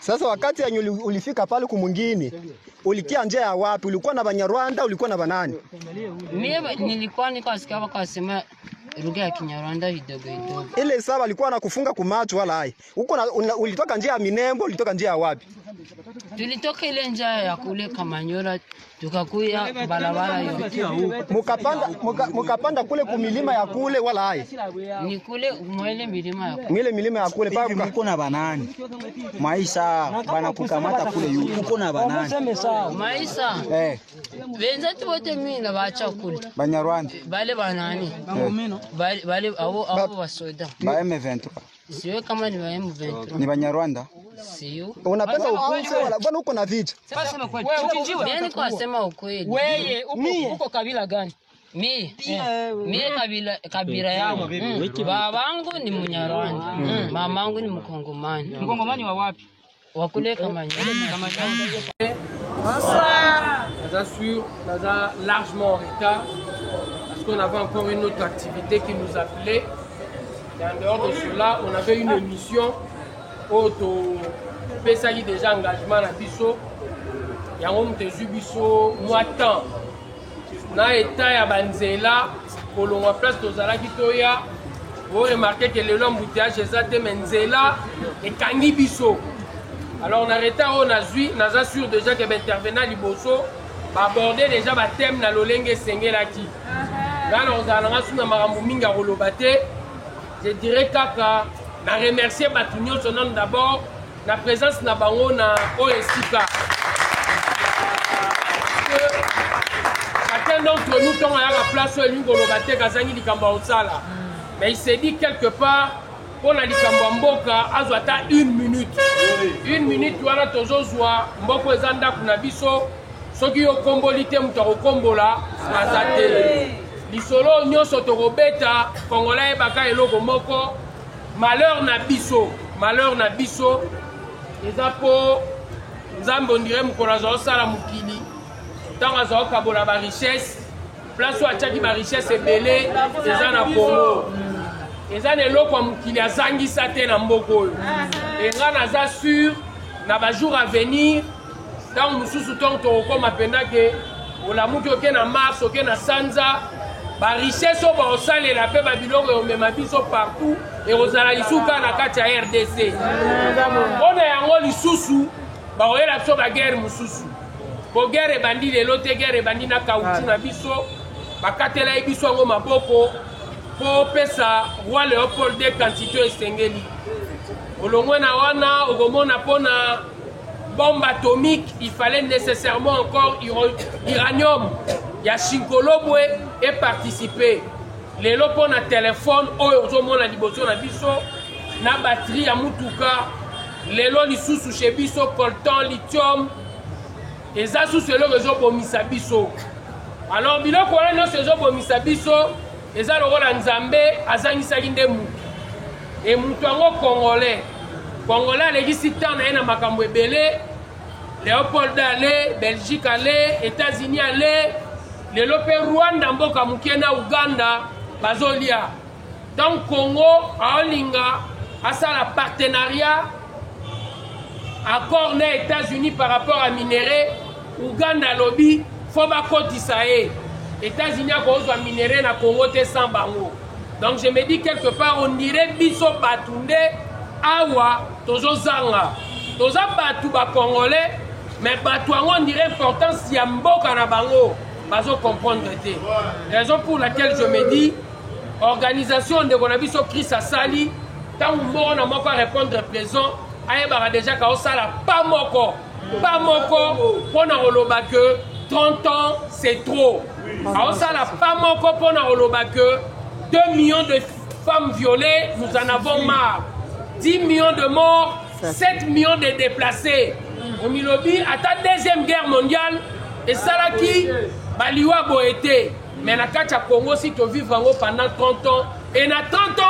Sasa wakati yenye ulifika pale kumwingine, ulikia njia ya wapi? Ulikuwa na Banyarwanda, ulikuwa na banani? Mimi nilikuwa nikasikia wakasema lugha ya Kinyarwanda kidogo kidogo. Ile saba alikuwa anakufunga kumacho wala hai. Huko ulitoka njia ya Minembo, ulitoka njia ya wapi? Tulitoka ile njia ya kule Kamanyola tukakuya barabara hiyo. Mukapanda kule kumilima ya kule wala hai. Ni kule mwele milima ya kule. Mwele milima ya kule paka mko na banani. Maisha bana kukamata kule yuko uko na banani. Maisha. Wenzetu wote mimi na bacha kule. Banyarwanda. Bale banani. Bale au wasoda. Ba M23. Sio kama ni wa M23. Ni Banyarwanda. Sio. Unapenda ukufe wala bwana uko na vita. Sema kweli. Mimi kwa sema ukweli. Wewe uko kabila gani? Mimi kabila yangu. Babangu ni Mnyarwanda. Mamangu ni Mkongomani. Mkongomani wa wapi? Wa kule Kamanyola. Bonsoir. Nous assure, nous a largement en retard parce qu'on avait encore une autre activité qui nous appelait. Et en dehors de cela, on avait une émission auto pesali déjà engagement na biso. Yango mtezu biso moitan. Na état ya banzela kolongwa place tozalaki toya. Vous remarquez que le l'embouteillage ezate menzela et kangi biso. Alors on a arrêté on a zui, on a sûr déjà que intervenant liboso va aborder déjà ba thème na lolenge sengelaki. Là on a na suna marambo minga rolobate. Je dirais kaka na remercier batunyo son nom d'abord la présence na bango na OSIK. Chacun d'entre nous quand on a la place où il rolobate kazangi likamba osala. Mais il s'est dit quelque part pour la likambo mboka azwata 1 minute. 1 minute wana tozozwa mboko ezanda kuna biso soki yo kombolite mutako kombola azate. Lisolo nyonso tokobeta Kongola ebaka eloko moko malheur na biso eza po nzambe ondire mukolaza osala mukili ntango aza okabola ba richesse place oyo atiaki ba richesse ebele eza na Congo eza na eloko ya mukili azangisa te na mboka oyo enga naza sur na bajour à venir ntango mosusu ntongo tokokoma mpenza ke olamuki oke na mars oke na sanza barichesse oyo baosalela mpe babiloko eomema biso partout ekozala lisuka na kati ya RDC mpona yango lisusu bakoyela biso bagere mosusu po gere ebandi lelo te gere ebandi na kauti na biso bakatela biso yango maboko po pesa roi Léopold de quantité esengeli olongwe na wana okomona mpona bombe atomique il fallait nécessairement encore uranium ya Shinkolobwe et participer lelo mpona telefone oyo ozomona liboso na biso na batterie ya mutuka lelo lisusu chez biso coltan lithium eza susu eloko ezobomisa biso alors biloko wana nyonso ezobomisa biso eza lokola nzambe azangisaki nde mutu e mutu yango congolais alekisi ntan na ye na makambo ebele Léopold ale Belgique ale États-Unis ale lelo mpe Rwanda mboka moke na Uganda bazolia donc Congo aolinga asala partenariat accord na États-Unis par rapport à minéré Uganda lobi fo bakotisa ye États-Unis akozwa minéré na Congo te sans bango donc je me dis quelque part on dirait biso batunde awa tozozanga toza batu ba congolais mais batu yango on dirait importance ya mboka na bango bazo comprendre te raison pour laquelle je me dis organisation de konabiso Chris asali tant moko na moko répondre présent ayebaka déjà ka osala pas moko pona oloba que 30 ans c'est trop osala pas moko pona oloba que 2 millions de femmes violées nous en avons marre 10 millions de morts 7 millions de déplacés au Milobi à ta deuxième guerre mondiale et salaki baliwa boete mais na kati ya Congo si to vivre pendant 30 ans et na 30 ans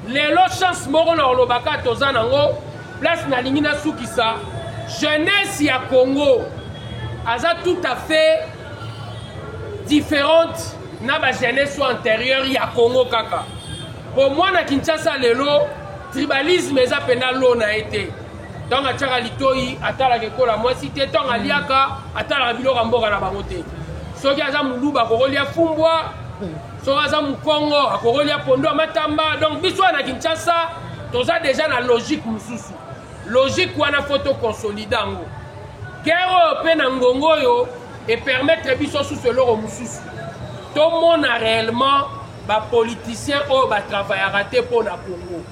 on les chance moko na olobaka toza nango place na lingi na sukisa jeunesse ya Congo aza tout à fait différente na ba jeunesse antérieure ya Congo kaka pour moi na Kinshasa lelo tribalisme eza pena lo na été tant atiaka litoi atalaka ekola mwasi te tant aliaka atalaka biloko mboka na bango te soki aza muluba akokolia fumbwa soki aza mukongo akokolia pondo ya matamba donc biso na Kinshasa toza déjà na logique mosusu logique wana fo toconsolide yango guerre oyo mpe na ngongo oyo epermettre biso susu eloko mosusu tomona réellement bapoliticien oyo batravaillaka te mpo na Congo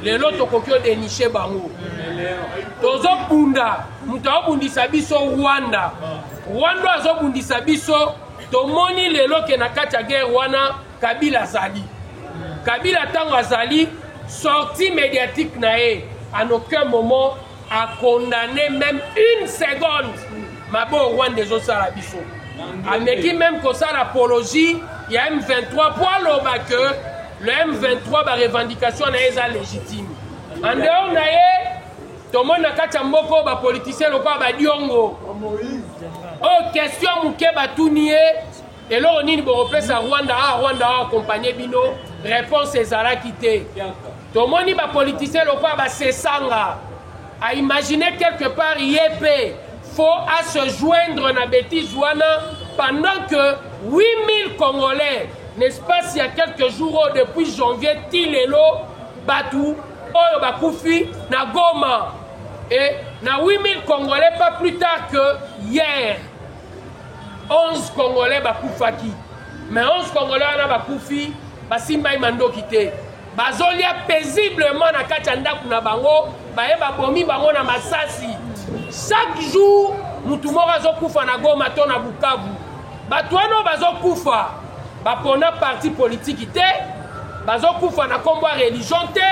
lelo tokoki odeniche bango tozobunda moto azobundisa biso Rwanda azobundisa biso tomoni lelo ke na kati ya guerre wana Kabila azali Kabila ntango azali sortie médiatique na ye en aucun moment a condamné même une seconde mabo Rwanda ezosala biso ameki même kosala apologie ya M23 po aloba que le M23 ba revendication na eza légitime en dehors na ye tomoni na kati ya mboko bapoliticien lokola badiongo oyo question moke batuni ye eloko nini bokopesa Rwanda accompagné bino réponse ezalaki te tomoni bapoliticien lokola basesanga a imaginer quelque part YP faut à se joindre na bêtise wana pendant que 8000 Congolais n'est-ce pas s'il y a quelques jours depuis janvier tilelo batu oyo bakufi na Goma et na 8000 Congolais pas plus tard que hier 11 Congolais bakufaki mais 11 Congolais wana bakufi basimba imandoki te bazolia paisiblement na kati ya ndako na bango baye babomi bango na masasi chaque jour mutu moko azokufa na Goma to na Bukavu bato wana bazokufa bapona parti politique te bazokufa na kombo ya religion te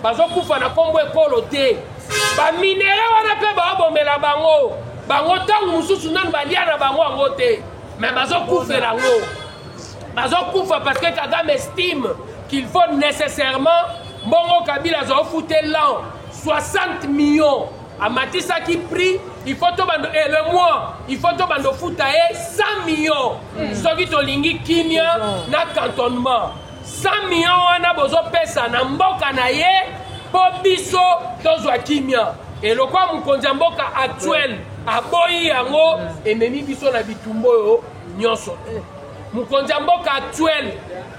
bazokufa na kombo ekolo te baminere wana mpe baobomela bango ntango mosusu nanu balia na bango yango te mais bazokufela yango bazokufa parce que Kagame estime qu'il faut nécessairement mbongo Kabila azofute l'an 60 millions amatisaki prix il faut to bando et le mois il faut to bando futa 100 millions soki tolingi kimia na cantonnement 100 millions wana bozo pesa na mboka na ye po biso tozwa kimia et lokwa mukonzi mboka actuel aboyi yango ememi biso na bitumbo yo nyonso mukonzi mboka actuel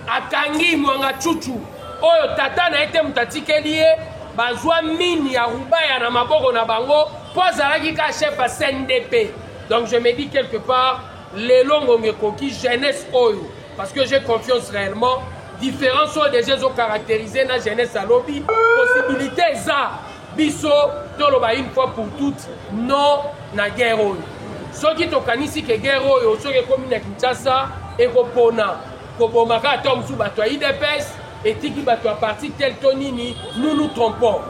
akangi mwanga chuchu oyo tata na ete mutatikeli ye bazwa mini ya rubaya na maboko na bango po azalaki ka chef à CNDP donc je me dis quelque part les longonge koki jeunesse oyo parce que j'ai confiance réellement différence oyo déjà zo caractériser na jeunesse à lobby possibilité za biso toloba une fois pour toutes non na guerre oyo soki tokanisi ke guerre oyo soki ekomi na Kinshasa ekopona kobomaka ata mosusu bato ya IDPS etiki bato ya parti tel to nini nous nous trompons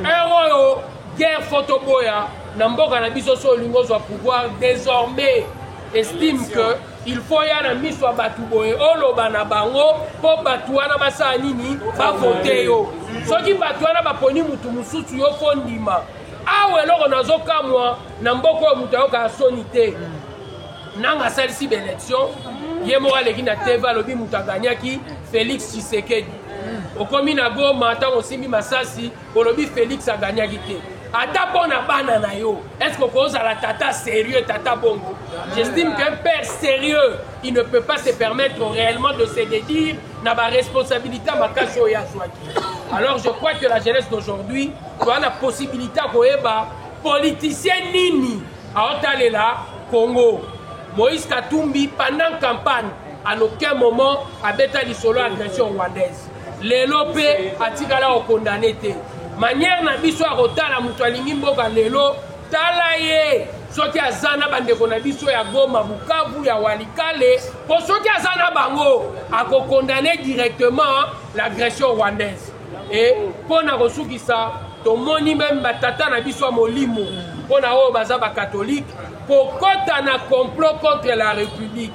oyo guerre photoboya na mboka na biso so olingi ozwa pouvoir désormais estime que il faut ya na miso ya bato boye oloba na bango mpo bato wana basala nini bavote yo soki bato wana baponi mutu mosusu yo fo ndima awa eloko nazokamwa na mboka oyo moto ayokaka soni te nanga asalisi baélection ye moko aleki na TV alobi moto aganyaki Félix Tshisekedi okomi na Goma ntango osimbi masasi olobi Félix aganyaki te ata mpo na bana na yo est-ce que okozala tata sérieux tata bongo j'estime qu'un père sérieux il ne peut pas se permettre réellement de se dédire na baresponsabilité makasi oyo azwaki alors je crois que la jeunesse d'aujourd'hui toa na possibilité ya koyeba politicien nini aotalela Congo Moïse Katumbi pendant campagne en aucun moment abeta lisolo agression rwandaise lelo pe atikala okondane te manière na biso ya kotala moto alingi mboka lelo tala ye soki aza na bandeko na biso ya Goma Bukavu ya Walikale po soki aza na bango akokondane directement l'agression rwandaise et mpo na kosukisa tomoni même batata na biso ya molimo mpo na oyo baza bakatholike kokota na complot contre la République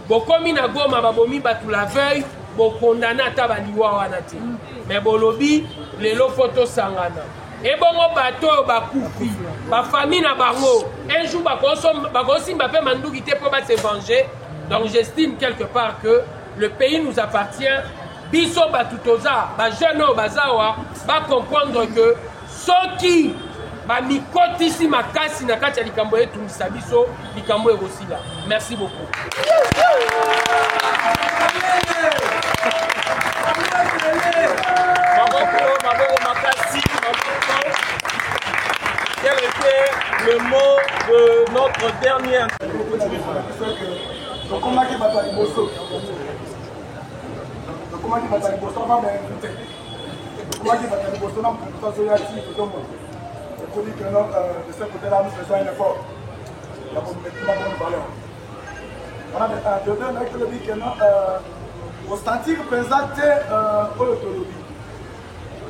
bokomi na Goma babomi batu la veille bokondana ata baliwa wana te mais bolobi lelo photo sangana et bongo bato oyo bakufi bafamille na bango un jour bakosimba mpe manduki te mpo base venger donc j'estime quelque part que le pays nous appartient biso batu toza bajeune oyo bazawa bacomprendre que soki bamikotisi makasi na kati ya likambo etungisa biso likambo ekosila. Merci beaucoup. Quel était le mot de notre dernier sentir présenter l'autologie.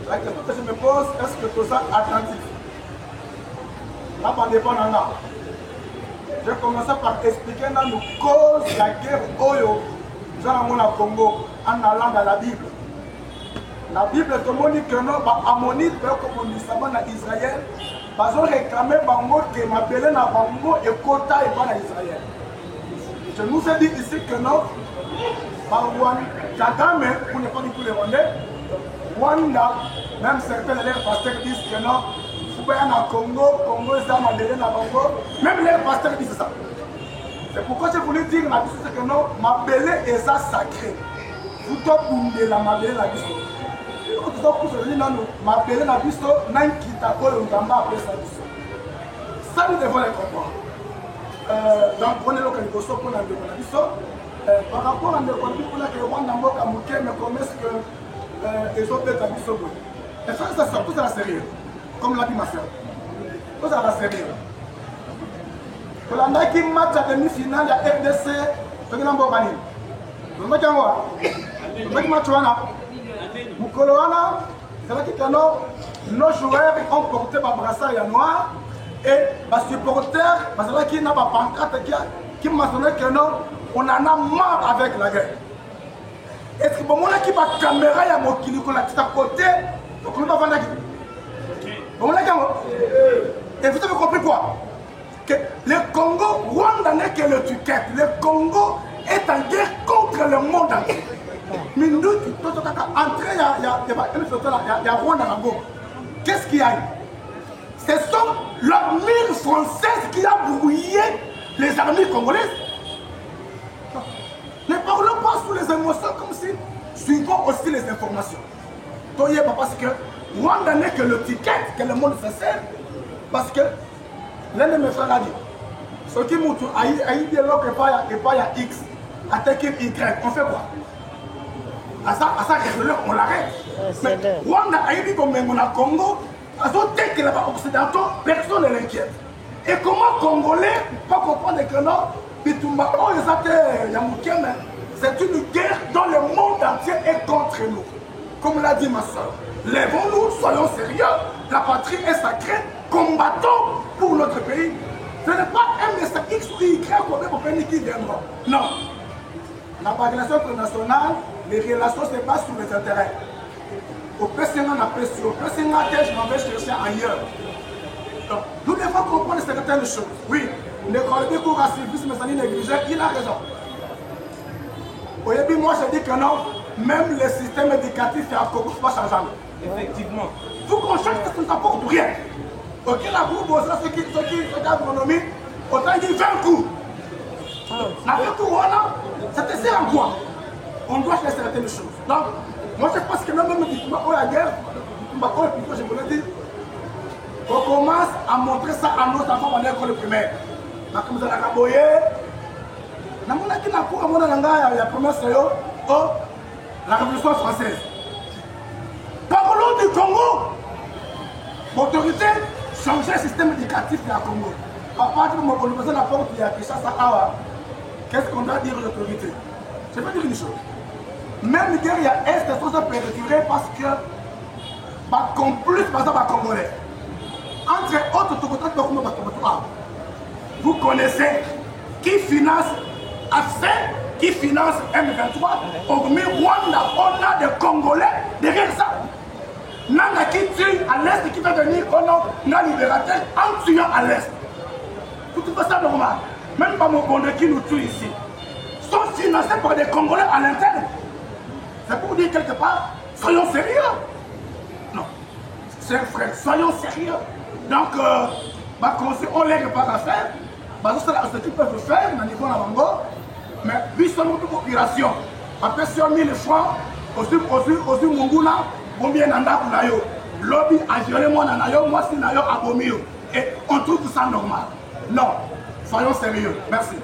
La question que je me pose, est-ce que tout ça attentif? Là, par dépend d'un an. Je vais commencer par expliquer dans nos causes de la guerre Oyo, au Congo, en allant dans la Bible. La Bible, tout le monde dit que non, Ammonite, comme on dit ça dans Israël, ils ont réclamé Bango qui m'appelait dans Bango et Kota et pas dans Israël. Je nous ai dit ici que non, Kagame, pour ne pas dire tous les Rwandais, Rwanda, même certains élèves pasteurs disent que non, il faut aller au Congo, Congo est ça, Mandela dans Congo, même les pasteurs disent ça. C'est pourquoi je voulais dire que non, ma belle est ça sacré. Vous t'occupez de la Mandela la biso. Vous t'occupez de ma belle la biso, n'en quitte pas le Ngamba après ça biso. Ça nous devons les comprendre. Donc prenez le Kaliboso pour la biso. Par rapport à l'économie, pour laquelle Rwanda Mboka Mouké me commettent que les autres établis sont bons. Et ça, tout ça, c'est sérieux. Comme l'a dit ma soeur. Tout ça, c'est sérieux. Pour la qui match à demi-finale, il y a RDC, il y a un bon banin. Le match en haut. Le match en haut. Mukoloana, c'est là que nos joueurs ont porté par brassard noir et les supporters, parce que qui n'a pas pancarte qui m'a sonné que non. On en a marre avec la guerre. Est-ce que bon, on a qui va caméra ya mokili qu'on a tout à côté, donc on va vendre la guerre. Bon, la guerre. Et vous avez compris quoi? Que le Congo, Rwanda n'est que le tuquette. Le Congo est en guerre contre le monde entier. Mais nous, entrer, il y a Rwanda là. Qu'est-ce qu'il y a? Ce sont l'armée française qui a brouillé les armées congolaises. Ne parlons pas sous les émotions comme si suivons aussi les informations. Parce que Rwanda n'est que le ticket que le monde se sert. Parce que l'un de mes frères a dit, ce qui montre à y dialogue et pas à X, attaquer Y, on fait quoi? À ça, on l'arrête. Mais Rwanda a dit comme on a Congo, à son tête que là-bas occidentaux, personne ne l'inquiète. Et comment Congolais pas comprendre que non? C'est une guerre dont le monde entier est contre nous. Comme l'a dit ma soeur, lèvons-nous, soyons sérieux. La patrie est sacrée, combattons pour notre pays. Ce n'est pas un message X ou Y pour pays qui viendra. Non. La relation internationale, les relations se basent sur les intérêts. Au PCN, on a pression. Au PCN, je m'en vais chercher ailleurs. Donc, nous devons comprendre certaines choses. Oui. Le collègue pour un service négligé, il a raison. Au moi je dis que non, même le système éducatif est à Congo, pas changeant. Effectivement. Il faut qu'on change parce que ça n'apporte rien. Ok, la bourbe, ceux qui font l'agronomie, autant dire 20 coups. Avec tout, voilà, c'était ça en quoi? On doit faire certaines choses. Donc, moi je pense que même la guerre, je voulais dire, on commence à montrer ça à nos enfants dans l'école primaire. Comme ça, la caboye, la première la Révolution française. Parlons du Congo. L'autorité changer le système éducatif à Congo. À partir du moment où on la porte, il y a qu'est-ce qu'on doit dire aux autorités? Je vais dire une chose. Même guerre, il y a Est, c'est ça perduré parce que, comme plus, par exemple, à Congolais. Entre autres, vous connaissez qui finance AFC, qui finance M23, hormis Rwanda, on a des Congolais derrière ça. Nana qui tue à l'Est, qui fait venir au nord, n'a libérateur en tuant à l'Est. Tout ça normal. Même pas mon Congolais qui nous tue ici. Sont financés par des Congolais à l'interne. C'est pour dire quelque part, soyons sérieux. Non. chers frères, soyons sérieux. Donc, on les pas à faire. Ce qu'ils peuvent faire, au niveau de la Bango, mais puis sur notre population, après sur 1000 francs, aussi Munguna, combien d'anda pour nayo, lobby a géré moi nayo, moi si nayo abomio, et on trouve ça normal. Non, soyons sérieux. Merci.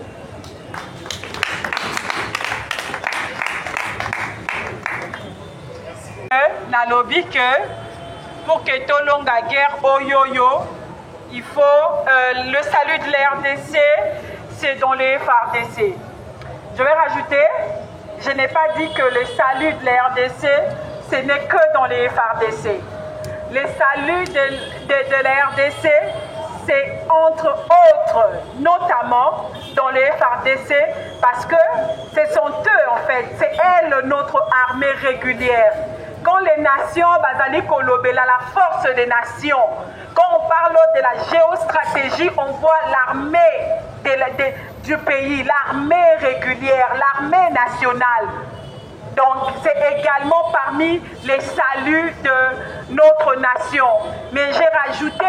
Na lobby que pour que tout long la guerre au yo-yo, il faut le salut de l'RDC, c'est dans les FARDC. Je vais rajouter, je n'ai pas dit que le salut de l'RDC, ce n'est que dans les FARDC. Le salut de la RDC, c'est entre autres, notamment dans les FARDC, parce que ce sont eux en fait, c'est elles notre armée régulière. Quand les nations, Bazali Kolobela, la force des nations, quand on parle de la géostratégie, on voit l'armée du pays, l'armée régulière, l'armée nationale. Donc c'est également parmi les saluts de notre nation. Mais j'ai rajouté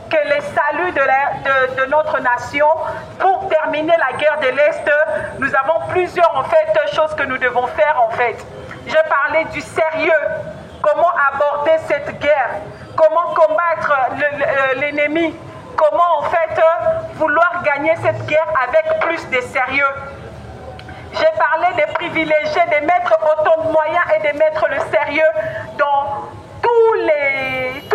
que les saluts de notre nation, pour terminer la guerre de l'Est, nous avons plusieurs en fait choses que nous devons faire en fait. Je parlais du sérieux, comment aborder cette guerre, comment combattre l'ennemi, comment en fait vouloir gagner cette guerre avec plus de sérieux. J'ai parlé des privilégiés, de mettre autant de moyens et de mettre le sérieux dans tous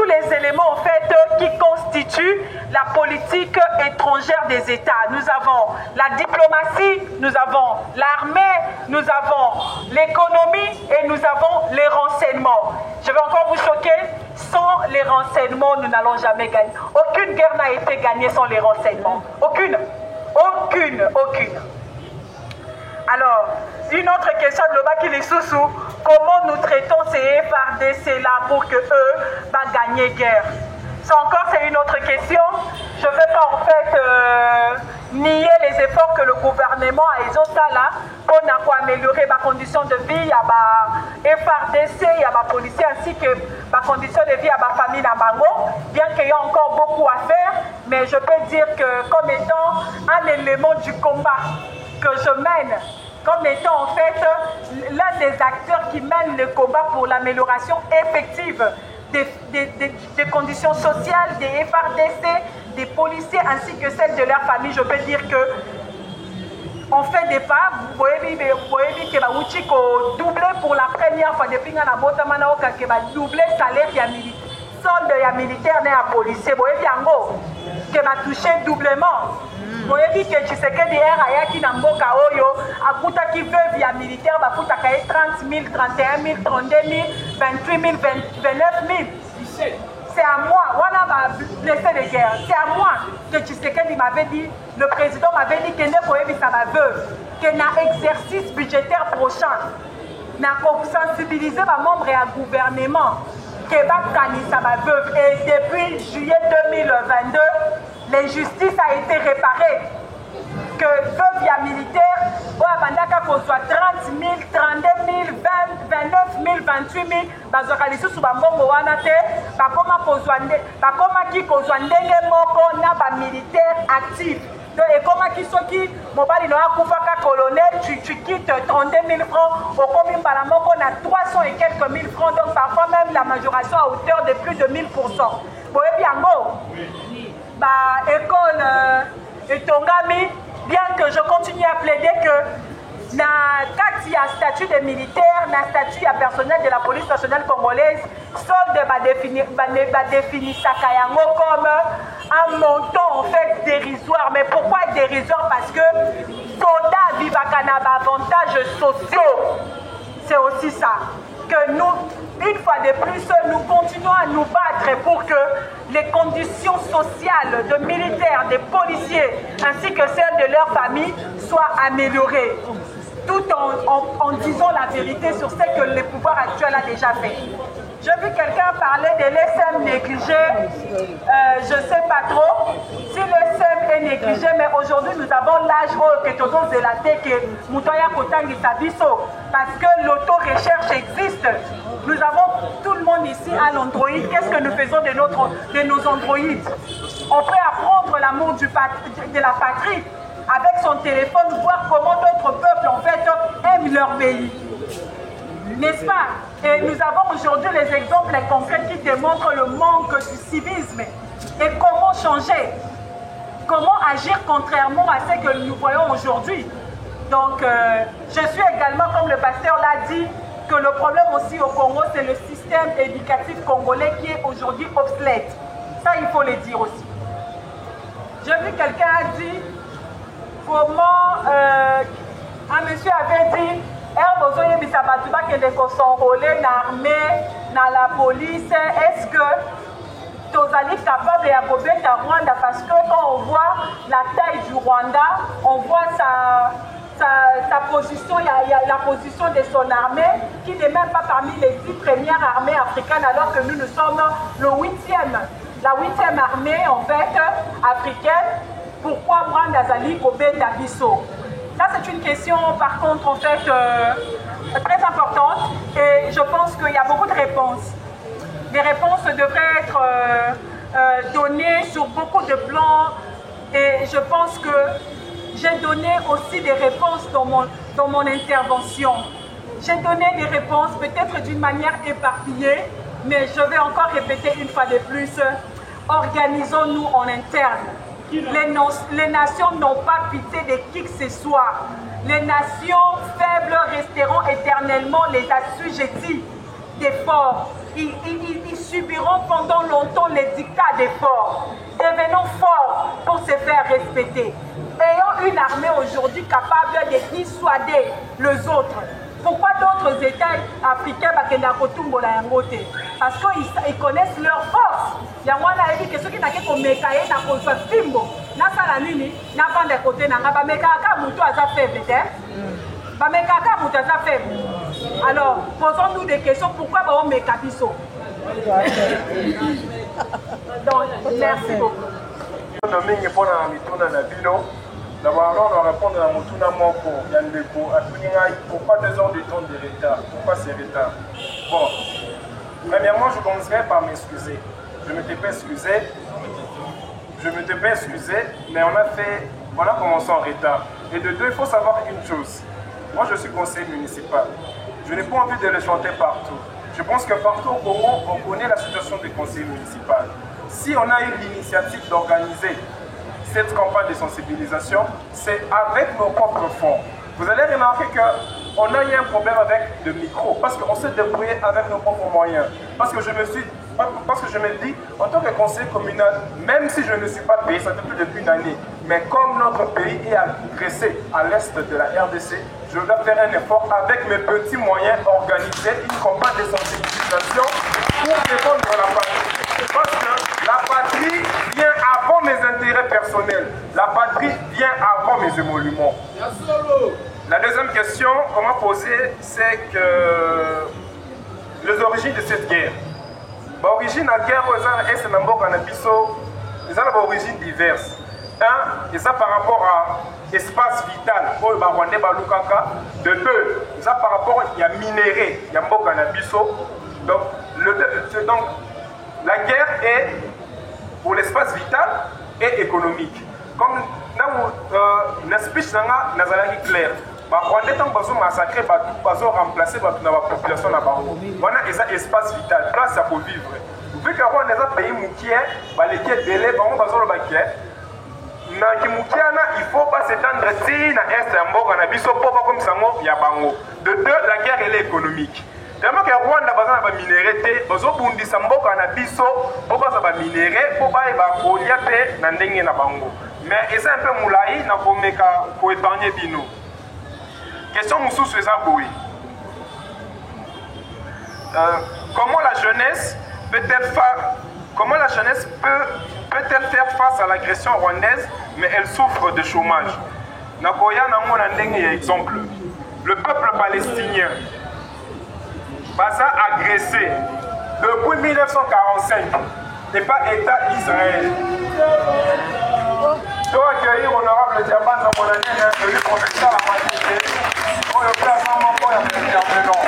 les éléments en fait qui constituent la politique étrangère des États. Nous avons la diplomatie, nous avons l'armée, nous avons l'économie et nous avons les renseignements. Je vais encore vous choquer, sans les renseignements, nous n'allons jamais gagner. Aucune guerre n'a été gagnée sans les renseignements. Aucune. Aucune. Aucune. Alors, une autre question de Lobaki Lissousou, comment nous traitons ces FARDC là pour que eux gagnent guerre? Ça encore, c'est une autre question. Je ne veux pas en fait nier les efforts que le gouvernement a là pour améliorer ma condition de vie, il y a ma FARDC, il y a ma policier ainsi que ma condition de vie à ma famille à Bango, bien qu'il y ait encore beaucoup à faire, mais je peux dire que comme étant un élément du combat que je mène, comme étant en fait l'un des acteurs qui mène le combat pour l'amélioration effective des conditions sociales des FARDC, des policiers ainsi que celles de leur famille, je peux dire que on fait des pas, vous voyez que va doubler pour la première fois depuis que va doubler le salaire de militaire, solde de militaire et de policier, vous voyez que va toucher doublement. Vous voyez que Tshisekedi Ayaki na mboka oyo akuta qui veut via militaire va fouta 30 000, 31 000, 32 000, 28 000, 29 000. C'est à moi, on a blessé de guerre. C'est à moi que Tshisekedi m'avait dit, le président m'avait dit que ça va veuve, que na exercice budgétaire prochain, na sensibiliser ma membre et un gouvernement que ça va veuve. Et depuis juillet 2022, l'injustice a été réparée. Que veuve via militaire, qu'on soit 30 000, 32 000, 20, 29 000, 28 000, bazokalisu sous bambongo wanate, bakoma qui kozwa ndenge moko na ba militaire actif. Et comment qui sont qui, mobali no akufaka colonel, tu quittes 32 000 francs, au combien par la moko on a 300 et quelques mille francs, donc parfois même la majoration à hauteur de plus de 1000%. Vous voyez bien, école et Tongami, bien que je continue à plaider que quand il y a statut de militaire, na statut à personnel de la police nationale congolaise, solde va définir Sakayango comme un montant en fait dérisoire. Mais pourquoi dérisoire? Parce que soldats vivent à Canada, avantages sociaux. C'est aussi ça. Que nous, une fois de plus, nous continuons à nous battre pour que les conditions sociales de militaires, de policiers, ainsi que celles de leurs familles soient améliorées, tout en disant la vérité sur ce que le pouvoir actuel a déjà fait. J'ai vu quelqu'un parler de l'SM négligé, je ne sais pas trop. Si l'SM est négligé, mais aujourd'hui nous avons l'âge que tout le monde zélaté que Moutoya Kotangi Sabiso, parce que l'auto-recherche existe. Nous avons tout le monde ici à l'Android. Qu'est-ce que nous faisons de nos androïdes? On peut apprendre l'amour de la patrie avec son téléphone, voir comment d'autres peuples en fait aiment leur pays. N'est-ce pas? Et nous avons aujourd'hui les exemples concrets qui démontrent le manque du civisme et comment changer, comment agir contrairement à ce que nous voyons aujourd'hui. Donc, je suis également, comme le pasteur l'a dit, que le problème aussi au Congo, c'est le système éducatif congolais qui est aujourd'hui obsolète. Ça, il faut le dire aussi. J'ai vu quelqu'un a dit comment un monsieur avait dit qui s'enrôler dans l'armée, dans la police. Est-ce que tu es capable de Rwanda? Parce que quand on voit la taille du Rwanda, on voit sa position, il y a la position de son armée qui n'est même pas parmi les 10 premières armées africaines, alors que nous sommes la 8e armée en fait africaine. Pourquoi Rwanda Zali Kobe Dabiso? Ça c'est une question par contre en fait très importante et je pense qu'il y a beaucoup de réponses. Les réponses devraient être données sur beaucoup de plans et je pense que j'ai donné aussi des réponses dans mon intervention. J'ai donné des réponses peut-être d'une manière éparpillée, mais je vais encore répéter une fois de plus, organisons-nous en interne. Les nations n'ont pas pitié de qui que ce soit. Les nations faibles resteront éternellement les assujettis des forts. Ils subiront pendant longtemps les dictats des forts. Devenons forts pour se faire respecter. Ayons une armée aujourd'hui capable de dissuader les autres. Pourquoi d'autres États africains parce qu'ils connaissent leur force. Il y a dit que ceux qui n'ont pas alors, posons-nous des questions. Pourquoi on met Kabiso? Donc, merci beaucoup. D'abord, on va répondre à Mutuna Moko, Yandeko, à Tuninga, pourquoi 2 ans de temps de retard? Pourquoi c'est retard? Bon, premièrement, je commencerai par m'excuser. Je ne m'étais pas excusé, mais on a commencé en retard. Et de deux, il faut savoir une chose. Moi, je suis conseiller municipal. Je n'ai pas envie de le chanter partout. Je pense que partout au Congo, on connaît la situation des conseillers municipaux. Si on a eu l'initiative d'organiser cette campagne de sensibilisation, c'est avec nos propres fonds. Vous allez remarquer qu'on a eu un problème avec le micro, parce qu'on s'est débrouillé avec nos propres moyens. Parce que je me dis, en tant que conseiller communal, même si je ne suis pas payé, ça fait plus depuis une année, mais comme notre pays est agressé à l'est de la RDC, je dois faire un effort avec mes petits moyens, organiser une campagne de sensibilisation pour défendre la patrie. Parce que la patrie vient avant mes intérêts personnels. La patrie vient avant mes émoluments. La deuxième question qu'on m'a posée, c'est que les origines de cette guerre. L'origine de la guerre, c'est des origines diverses. Un, et ça par rapport à l'espace vital, de deux, ça par rapport à minéré, il y a donc, la guerre est pour l'espace vital et économique. Comme dans speech nazalaki clair, Rwanda tant bazo massacrer, bazo remplacer la population na bango. Voilà un espace vital, place pour vivre. Vu que Rwanda est un pays moukier, les qui est délai, bango bazo le bakier. Na kimukiana, il faut pas s'étendre si na est un bon na biso pas comme ça ya bango. De deux, la guerre elle est économique. Tellement que Rwanda baza na minéralité, bazo bundisa mboka na biso, po baza ba minéré, po ba ba kolia pe na ndenge na bango. Mais c'est un peu moulaï na komeka ko épargner bino. Question mususu eza boui. Comment la jeunesse peut-elle faire face à l'agression rwandaise, mais elle souffre de chômage? Nakoya na mona ndenge ya exemple. Le peuple palestinien baza agressé depuis 1945 n'est pas État Israël. dois accueillir honorable Diabanza Monanien, venu contester la majorité. On le place en membre et intervenant.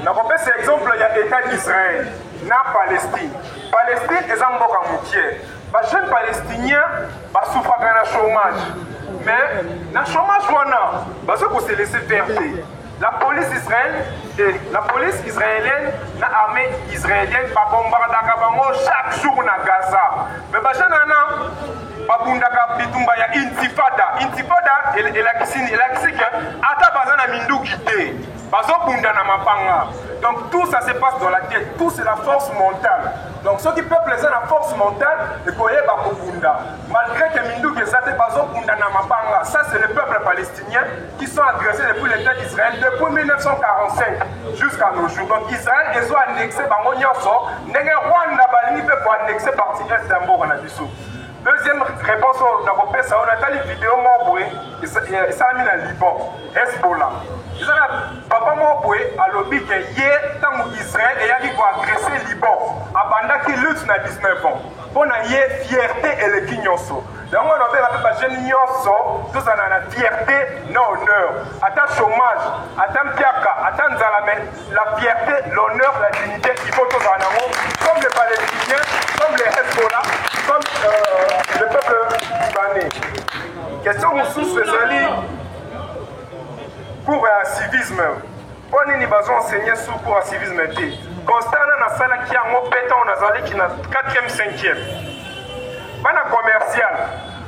Nakopesa exemple ya État d'Israël na Palestine. Palestine est un mboka moutier. Les jeunes Palestiniens souffrent de chômage. Mais le chômage, ils vont se laisser faire. La police israélienne, l'armée israélienne, va bombarder chaque jour dans Gaza. Mais les jeunes babundaka bitumba ya intifada elakisiki ata baza na minduki te bazobunda na mapanga. Donc tout ça se passe dans la tête, tout c'est la force mentale. Donc ceux qui peuvent plaisir la force mentale et koyeba kobunda malgré que minduki ezate bazobunda na mapanga. Ça c'est le peuple palestinien qui sont agressés depuis l'État d'Israël depuis 1945 jusqu'à nos jours. Donc Israël ils ont annexé bango nyonso ndenge Rwanda balingi pe pour annexer partie est ya mboka na biso. Deuxième réponse, on a une vidéo et ça a mis dans le Liban, Hezbollah. Papa Moboué a lobby que hier, tant qu'Israël a agressé le Liban, pendant qu'il lutte dans 19 ans. On a eu fierté et le kignonso. Donc on a fait la jeune nyonso, tout ça dans la fierté, non honneur. Attends chômage, attends piaka, attends zalamé, la fierté, l'honneur, la dignité, il faut tout ça en amour. Comme les Palestiniens, comme les Hezbollah, comme le peuple libanais. Question sous spéciale cours à civisme. On est besoin d'enseigner sous cours à civisme. Constant dans la salle qui a un pétant, on a qui est 4e, 5e. Dans le commercial,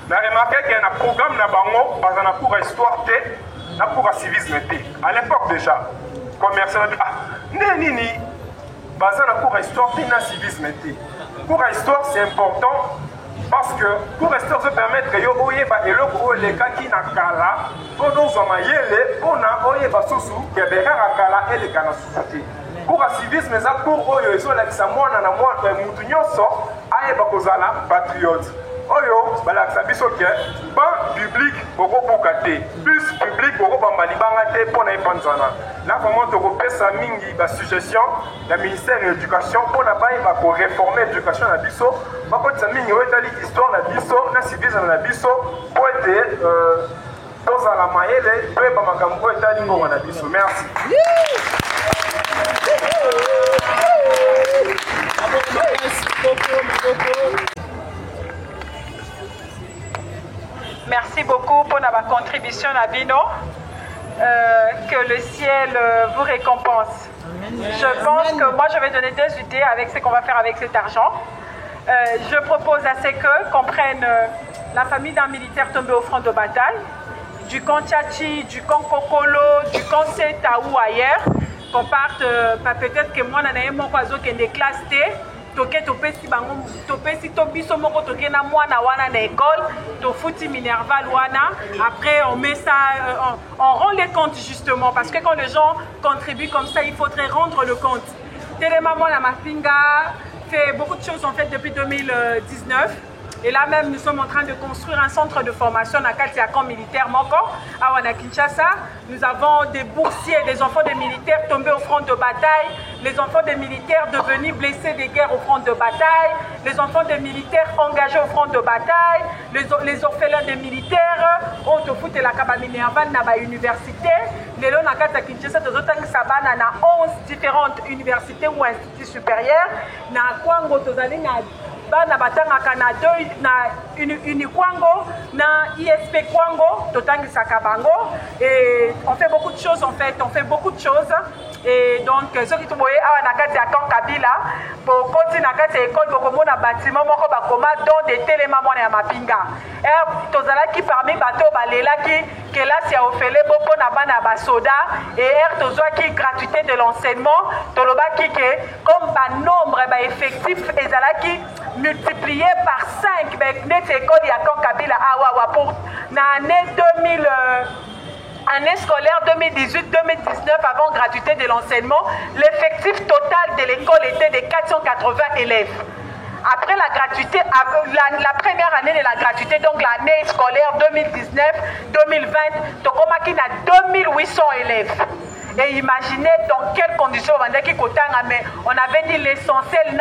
on a remarqué qu'il y a un programme dans un cours à histoire, un cours à civisme. À l'époque déjà, commercial, nini, dans un cours à histoire, un civisme. Cours à histoire, c'est important. Parce que pour rester se permettre que vous ayez les cas qui n'ont qu'à là, pour nous mayele, on a oye basusu que berara kala et les kana société. Pour la civisme, mais pour oyo ils sont là qui sont moins dans moi mutunyoso aye bakozala patriote. Oyo balakisa biso ke ban public boko bokate plus public boko bambalibanga te pona epanzana. Là comment to kopesa mingi ba suggestion la ministère de l'éducation pona ba va ko réformer l'éducation na biso ba ko tsamingi wetali histoire na biso na civisme na biso po ete toza la mayele pe ba makambo etali ngonga na biso. Merci. Merci beaucoup pour votre contribution à Bino. Que le ciel vous récompense. Je pense que moi je vais donner des idées avec ce qu'on va faire avec cet argent. Je propose à ce qu'on prenne la famille d'un militaire tombé au front de bataille, du camp Tchachi, du camp Kokolo, du camp Seta ou ailleurs, qu'on parte, peut-être que moi, je mon oiseau qui est des classes T, toke topesi bango topesi to biso moko toke na mwana wana na école to futi minerval wana. Après on met ça on rend les comptes justement parce que quand les gens contribuent comme ça il faudrait rendre le compte. Telema Mwana Mapinga fait beaucoup de choses en fait depuis 2019. Et là même, nous sommes en train de construire un centre de formation à Katiakon militaire Moko, à Wana Kinshasa. Nous avons des boursiers, des enfants des militaires tombés au front de bataille, les enfants des militaires devenus blessés des guerres au front de bataille, les enfants des militaires engagés au front de bataille, les orphelins des militaires, Otofout et la Kaba Minerval na ba université. Les lois à Kinshasa, na 11 différentes universités ou instituts supérieurs. Na Kwango, tozali na bana batangaka na Unikwango na ISP Kwango totangisaka bango et on fait beaucoup de choses en fait, on fait beaucoup de choses et donc ceux qui toboye awa na kati ya camp Kabila pour continuer na kati école pour komona bâtiment moko bakoma don de Telema Mwana Mapinga et tozalaki parmi bato balelaki kelasi ya ofele boko na bana basoda et tozwaki gratuité de l'enseignement tolobaki que comme ba nombre ba effectif ezalaki multiplié par 5 net école ya camp Kabila awa pour l'année 2000 année scolaire 2018-2019 avant gratuité de l'enseignement, l'effectif total de l'école était de 480 élèves. Après la gratuité, la première année de la gratuité, donc l'année scolaire 2019-2020, Tokomaki a 2800 élèves. et imaginez dans quelles conditions on mais on avait dit l'essentiel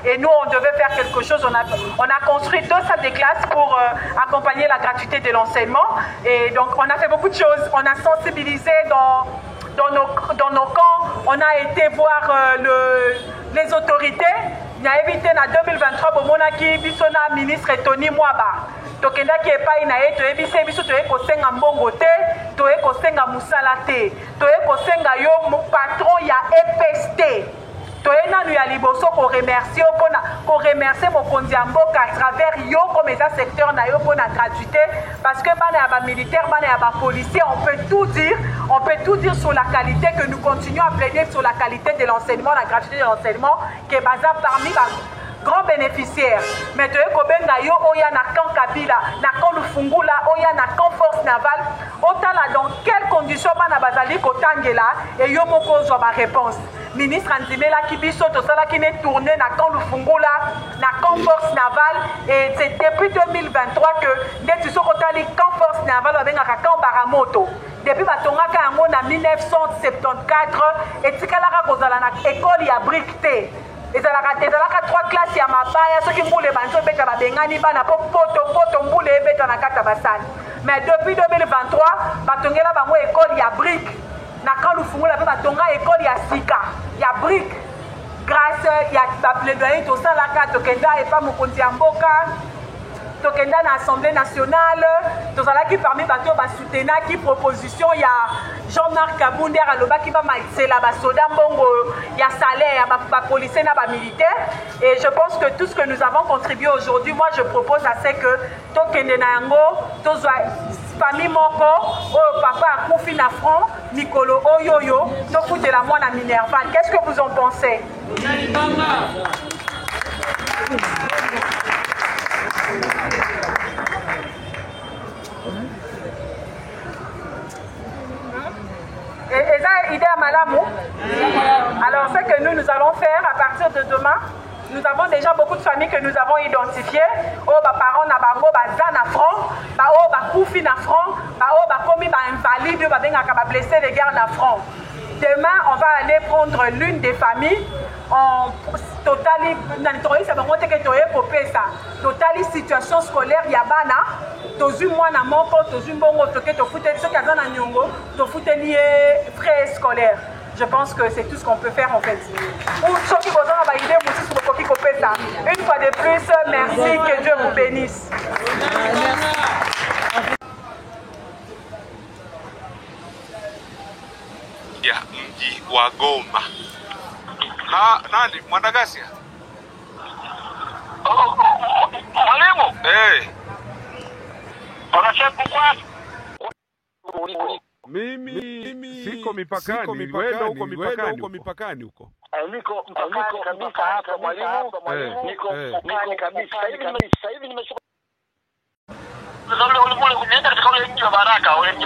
et nous on devait faire quelque chose. On a construit 2 salles de classe pour accompagner la gratuité de l'enseignement et donc on a fait beaucoup de choses. On a sensibilisé dans nos camps, on a été voir les autorités. On a évité en 2023 bomonaki bisona ministre Tony Mwaba. Tokenda ki epai na ye toyebise biso toye kosenga mbongo te, toye kosenga musala te, toye kosenga yo patron ya EPST. Toye nanu ya liboso ko remercier mokonzi ya mboka à travers yo comme ça secteur na yo pona gratuité parce que bana ya ba militaire, bana ya ba policier, on peut tout dire sur la qualité que nous continuons à plaider sur la qualité de l'enseignement, la gratuité de l'enseignement qui est basée parmi grands bénéficiaires. Mais tu es kobenga yo oya na camp Kabila, na camp Lufungula, oya na camp force navale, otala dans quelles conditions bana bazali kotangela et yo moko zo ba réponse. Ministre Anzimela Kibiso tosala ki ne tourné na camp Lufungula, na camp force navale et c'est depuis 2023 que netu so kotali camp force navale benga camp Baramoto. Depuis batongaka yango na 1974 et tikalaka kozala na école ya briqueté. Et ça a 3 classes à ma baille, ceux qui voulaient banjo beta bengani bana poto mboule beta na kata basani. Mais depuis 2023, batongela bango école ya brique. Na quand nous fumons la batonga école ya sika, ya brique. Grâce ya ba plaidoyer to ça la carte kenda et pas mokonzi ya mboka. Tokenda na Assemblée nationale, tozalaki parmi bato ba soutenir qui proposition ya Jean-Marc Kabounder aloba ki ba maïsela ba soda mbongo ya salaire ba policier na ba militaire et je pense que tout ce que nous avons contribué aujourd'hui, moi je propose à ce que tokende na yango tozwa famille moko o papa akufi na front Nicolo Oyoyo tokute la moi na Minerval. Qu'est-ce que vous en pensez? Et ça, idée à Malamou. Alors, ce que nous allons faire à partir de demain, nous avons déjà beaucoup de familles que nous avons identifiées. Oh, parents na bango, zan à front, koufi na front, komi invalide, blessé de guerre na front. Demain, on va aller prendre l'une des familles en totali situation scolaire yabana tozu mwana moko tozu mbongo toke tofute soki aza na nyongo tofute lié frais scolaire. Je pense que c'est tout ce qu'on peut faire en fait. Ou soki bozana ba idée mosusu bokoki kopesa. Une fois de plus, merci, que Dieu vous bénisse. Ya mji wa Goma. Nani Mwadagasia? Mwalimu? Unasema kwa mimi siko mipakani, wewe uko mipakani huko. Niko mpakani kabisa hapa mwalimu. Niko mpakani kabisa. Sasa hivi nimeshuka. Ule kunienda katika ule mji wa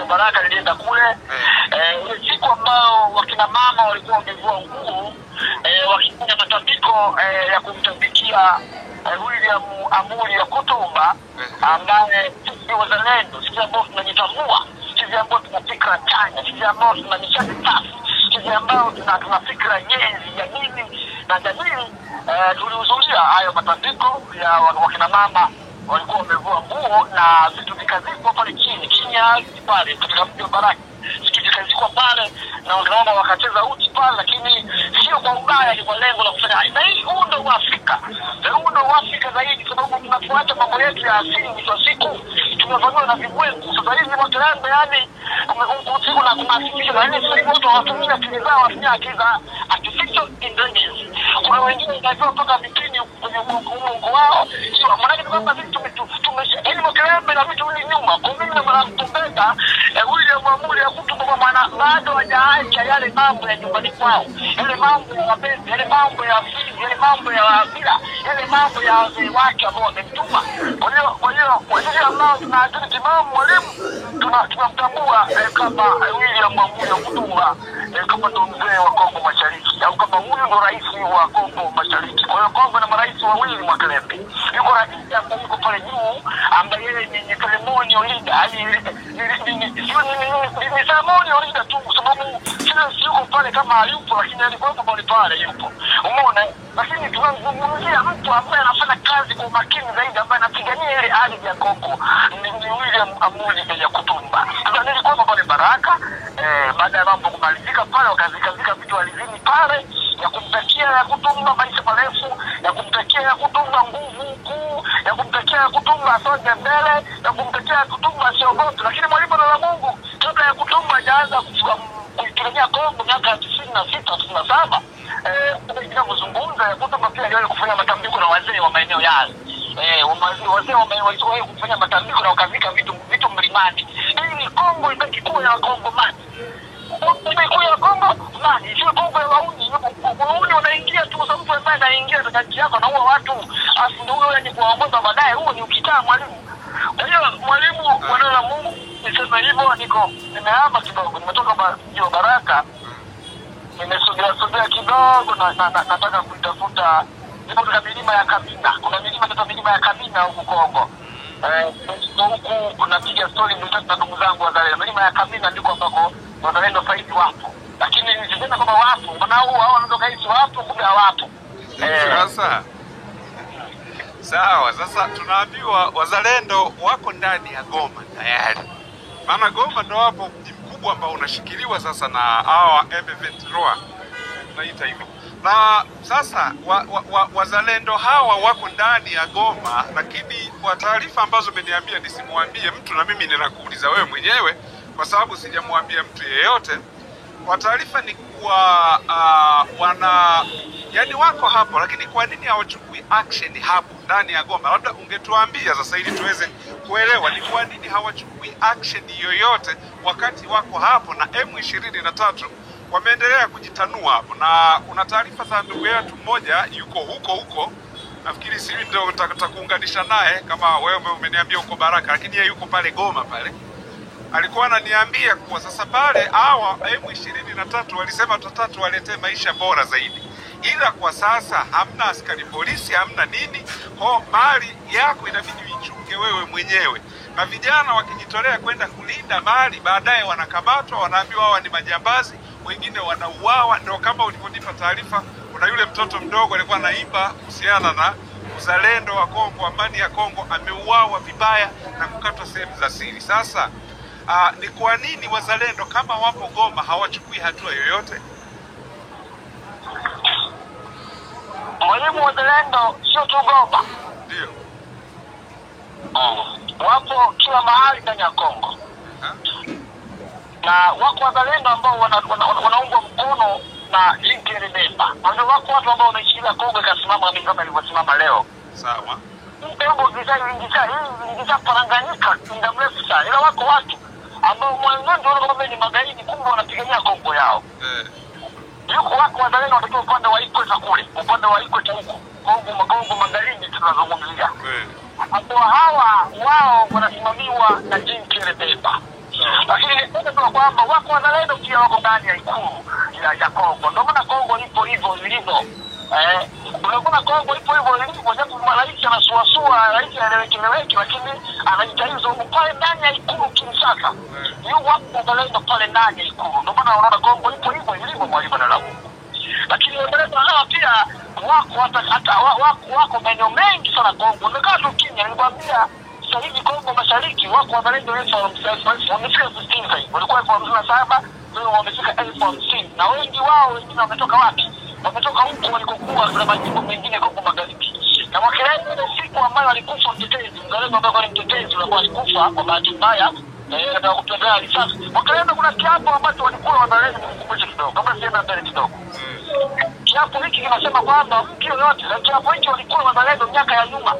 Baraka nilienda kule. Ile siku ambao wakina mama walikuwa wamevua nguo wakifanya matambiko ya kumtambikia William Amuri ya Kutumba ambaye sisi wazalendo, sisi ambao tunajitambua, sisi ambao tunapika chanya, sisi ambao tuna nishati safi, sisi ambao tuna fikra nyenzi ya dini na jamii, tulihudhuria hayo matambiko ya wakina mama walikuwa wamevua nguo na vitu vikazikwa pale chini ya ardhi pale katika mji wa Baraka. Vikazikwa pale na wanaomba wakacheza uchi pale, lakini sio kwa ubaya, ni kwa lengo la kufanya na hii undo wa Afrika. Undo wa Afrika zaidi sababu tunafuata mambo yetu ya asili kwa siku. Tunafanywa na vibwengu. Sasa hivi watu wangu yani usiku na kumafikisha na ile sisi watu watumia akili zao wafanya akili za artificial intelligence. Kuna wengine wanajua kutoka vitini kwenye uongo wao. Sio maana kwamba sisi ili mkelebe na vitu vile nyuma. Kwa mimi na mara mtumbeka William Amuri ya Kutumba kwa maana bado hajaacha yale mambo ya nyumbani kwao. Yale mambo ya mapenzi, yale mambo ya asili, yale mambo ya bila, yale mambo ya wazee wake ambao wamemtuma. Kwa hiyo sisi ambao tunaadili timamu mwalimu tunamtambua kama William Amuri ya Kutumba kama ndo mzee wa Kongo Mashariki. ya kama huyu ndo rais wa Kongo Mashariki. Kwa hiyo Kongo na marais wawili Mwakelembe. Yuko rais ambaye yuko pale juu ambaye yeye ni ceremonial leader, ni ceremonial leader tu, kwa sababu sio yuko pale kama hayupo, lakini alikuwa pale yupo. Umeona? Lakini tunazungumzia mtu ambaye anafanya kazi kwa makini zaidi, ambaye anapigania ile ardhi ya Kongo, ni William Amuri Yakutumba. Sasa nilikuwa pale Baraka, baada ya mambo kumalizika pale, wakazika vitu alizini pale ya kumtakia Yakutumba maisha marefu, ya kumtakia Yakutumba nguvu kuu, ya kumtakia Yakutumba asonge mbele, ya kumtakia Yakutumba asiogope. Lakini Mwalimu na Mungu, kabla ya Yakutumba hajaanza kuitumikia Kongo miaka 96 97, tunataka kuzungumza Yakutumba pia aliwahi kufanya matambiko na wazee wa maeneo yale. Wazee waliwahi kufanya matambiko na wakavika vitu mlimani. Hii ni Kongo ibaki kuwa ya Kongo mani. Imekuwa ya Kongo mani, sio Kongo ya wauni. Wauni wanaingia tu, sababu mtu ambaye anaingia katika nchi yako na huwa watu afu ndio huyo ni kuongoza baadaye, huo ni ukitaa Mwalimu. Kwa hiyo Mwalimu wa Mungu, niseme hivyo, nimehama kidogo, nimetoka Baraka. Nimesogea kidogo na nataka kutafuta ndipo katika milima ya Kabina. Kuna milima ya Kabina huko Kongo. Huko kunapiga story na ndugu zangu wazalendo. Milima ya Kabina ndiko ambako wazalendo faidi wapo. Lakini nisema kama wapo, maana hao wanatoka hizo wapo, kumbe hawapo. Sasa sawa, sasa tunaambiwa wazalendo wako ndani ya Goma tayari. Maana Goma ndo hapo mji mkubwa ambao unashikiliwa sasa na hawa M23, tunaita hivyo. Na sasa wazalendo hawa wako ndani ya Goma, lakini kwa taarifa ambazo umeniambia nisimwambie mtu, na mimi ninakuuliza wewe mwenyewe kwa sababu sijamwambia mtu yeyote. Kwa taarifa ni kuwa yani wako hapo, lakini kwa nini hawachukui action hapo ndani ya Goma? Labda ungetuambia sasa ili tuweze kuelewa ni kwa nini hawachukui action yoyote wakati wako hapo na M23 wameendelea kujitanua hapo. Na kuna taarifa za ndugu yetu mmoja yuko huko, nafikiri sisi ndio tutakuunganisha naye kama wewe umeniambia uko Baraka, lakini yeye yuko pale Goma pale. Alikuwa ananiambia kuwa sasa pale hawa M23 walisema tutatatu walete maisha bora zaidi, ila kwa sasa hamna askari polisi, hamna nini, mali yako inabidi uichunge wewe mwenyewe. Na vijana wakijitolea kwenda kulinda mali, baadaye wanakamatwa, wanaambiwa hawa ni majambazi, wengine wanauawa. Ndio kama ulivyonipa taarifa, kuna yule mtoto mdogo alikuwa anaimba kuhusiana na uzalendo wa Kongo, amani ya Kongo, ameuawa vibaya na kukatwa sehemu za siri. Sasa ni kwa nini wazalendo kama wapo Goma hawachukui hatua yoyote? Mwalimu, wazalendo sio tu Goma. Ndio. Wapo kila mahali ndani ya Kongo. Na wako wazalendo ambao wanaungwa mkono na Jean-Pierre Bemba. Ndio wako watu ambao wameshikilia Kongo ikasimama kama ilivyosimama leo. Sawa. Kongo ingiza paranganyika muda mrefu sana. Ila wako watu ambao mwanzo ndio wanaona ni magaidi, kumbe wanapigania Kongo yao. Yuko wako wazalendo wanatoka upande wa Ikweta kule, upande wa Ikweta huko. Kongo magharibi tunazungumzia. Hawa wao wanasimamiwa na Jean-Pierre Bemba. Lakini niseme kwamba wako wazalendo pia wako ndani ya ikulu ya Kongo. Ndio maana Kongo ipo hivyo ilivyo. Unaona Kongo ipo hivyo ilivyo, japo rais anasuasua, rais anaeleweki, lakini anajitahidi pale ndani ya ikulu Kinshasa. Yuko wako wazalendo pale ndani ya ikulu. Ndio maana unaona Kongo ipo hivyo ilivyo, Mwalimu na Mungu. Lakini wazalendo hawa pia wako maeneo mengi sana Kongo. Nimekaa tu kimya, nilikwambia sasa hivi Kongo Mashariki wako wazalendo wamefika 15 walikuwa 17, leo wamefika 50. Na wengi wao wengine wametoka wapi? Wametoka huko walikokuwa na majimbo mengine Kongo Magharibi. Na Mwakelembe ile siku ambayo alikufa mtetezi, mzalendo ambaye ni mtetezi alikufa kwa bahati mbaya, ndio kupigana risasi. Mwakelembe kuna kiapo ambacho walikuwa wazalendo kukumbusha kidogo, kama sienda mbele kidogo. Kiapo hiki kinasema kwamba mtu yote, kiapo hiki walikuwa wazalendo miaka ya nyuma.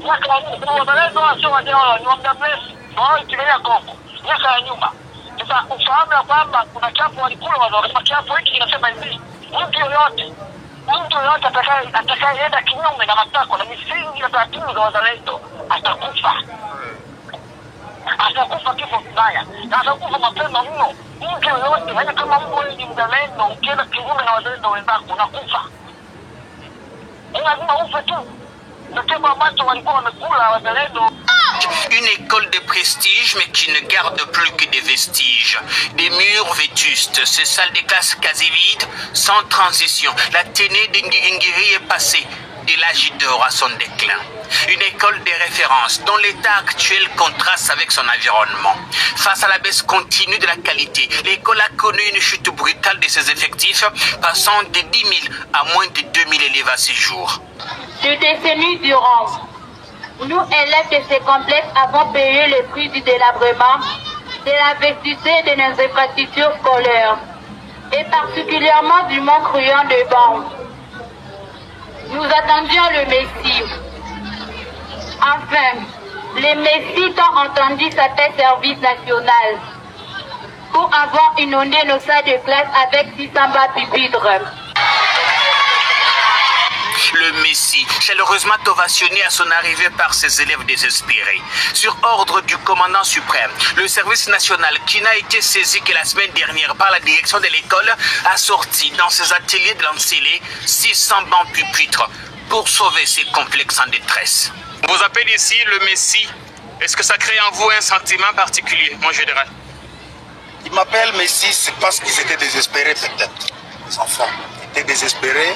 Miaka ya nyuma wazalendo sio wajao, ni muda mrefu. Wao ikilia Kongo miaka ya nyuma. Sasa ufahamu kwamba kuna kiapo walikuwa wazalendo. Kiapo hiki kinasema hivi: mtu yote atakayeenda kinyume na matakwa na misingi ya taratibu za wazalendo atakufa. Atakufa kifo kibaya. Na atakufa mapema mno. mtu yoyote, yaani kama mtu wewe ni mzalendo, ukienda kinyume na wazalendo wenzako unakufa. Lazima ufe tu. Ndio ambacho walikuwa wamekula wazalendo. Une école de prestige, mais qui ne garde plus que des vestiges. Des murs vétustes, ces salles de classe quasi vides, sans transition. La ténée d'Ingiri est passée de l'âge d'or à son déclin. Une école de référence dont l'état actuel contraste avec son environnement. Face à la baisse continue de la qualité, l'école a connu une chute brutale de ses effectifs, passant de 10 000 à moins de 2 000 élèves à ce jour. Des décennies durant, nous, élèves de ces complexes, avons payé le prix du délabrement, de l'investissement de nos infrastructures scolaires, et particulièrement du manque criant de bancs. Nous attendions le Messie. Enfin, le Messie tant entendu s'appelle service national pour avoir inondé nos salles de classe avec 600 bas pupitres. Le Messie, chaleureusement ovationné à son arrivée par ses élèves désespérés. Sur ordre du commandant suprême, le service national, qui n'a été saisi que la semaine dernière par la direction de l'école, a sorti dans ses ateliers de l'Ancélé 600 bancs pupitres pour sauver ces complexes en détresse. On vous appelle ici le Messie. Est-ce que ça crée en vous un sentiment particulier, mon général? Ils m'appellent Messie, c'est parce qu'ils étaient désespérés peut-être. Les enfants étaient désespérés.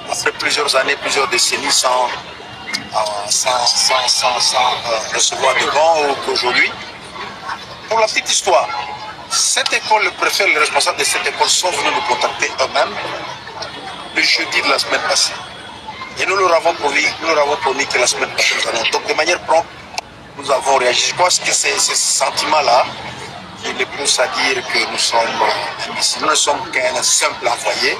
Après plusieurs années, plusieurs décennies sans recevoir de bancs qu'aujourd'hui. Pour la petite histoire, cette école, le préfet, les responsables de cette école sont venus nous contacter eux-mêmes le jeudi de la semaine passée. Et nous leur avons promis que la semaine prochaine, nous allons. Donc de manière prompte, nous avons réagi. Je pense que c'est ce sentiment-là qui les pousse à dire que nous sommes imbéciles. Nous ne sommes qu'un simple envoyé,